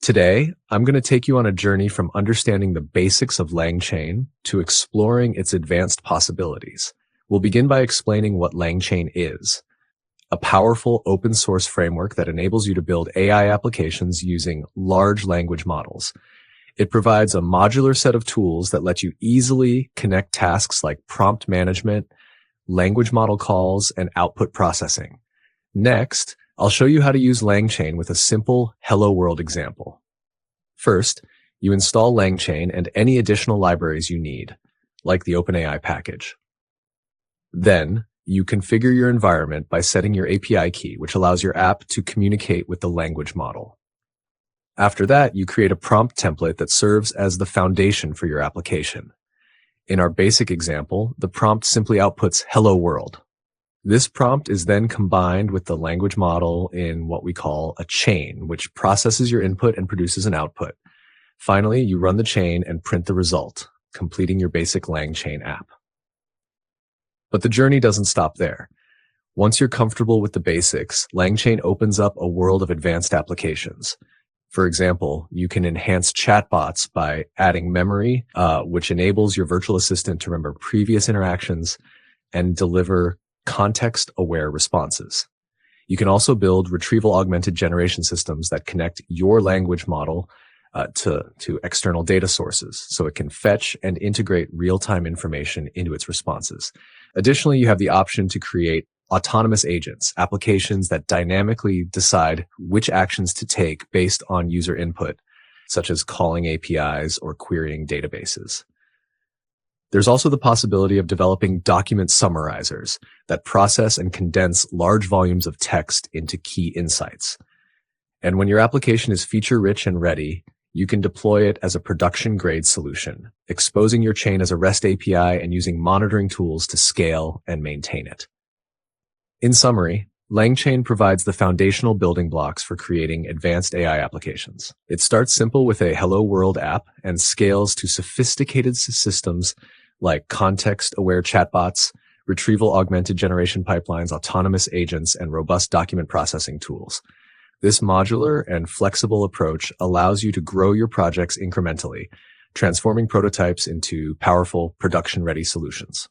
Today, I'm going to take you on a journey from understanding the basics of LangChain to exploring its advanced possibilities. We'll begin by explaining what LangChain is, a powerful open source framework that enables you to build AI applications using large language models. It provides a modular set of tools that let you easily connect tasks like prompt management, language model calls, and output processing. Next, I'll show you how to use LangChain with a simple Hello World example. First, you install LangChain and any additional libraries you need, like the OpenAI package. Then, you configure your environment by setting your API key, which allows your app to communicate with the language model. After that, you create a prompt template that serves as the foundation for your application. In our basic example, the prompt simply outputs "Hello World." This prompt is then combined with the language model in what we call a chain, which processes your input and produces an output. Finally, you run the chain and print the result, completing your basic LangChain app. But the journey doesn't stop there. Once you're comfortable with the basics, LangChain opens up a world of advanced applications. For example, you can enhance chatbots by adding memory, which enables your virtual assistant to remember previous interactions and deliver context-aware responses. You can also build retrieval-augmented generation systems that connect your language model to external data sources, so it can fetch and integrate real-time information into its responses. Additionally, you have the option to create autonomous agents, applications that dynamically decide which actions to take based on user input, such as calling APIs or querying databases. There's also the possibility of developing document summarizers that process and condense large volumes of text into key insights. And when your application is feature-rich and ready, you can deploy it as a production-grade solution, exposing your chain as a REST API and using monitoring tools to scale and maintain it. In summary, LangChain provides the foundational building blocks for creating advanced AI applications. It starts simple with a Hello World app and scales to sophisticated systems like context-aware chatbots, retrieval-augmented generation pipelines, autonomous agents, and robust document processing tools. This modular and flexible approach allows you to grow your projects incrementally, transforming prototypes into powerful production-ready solutions.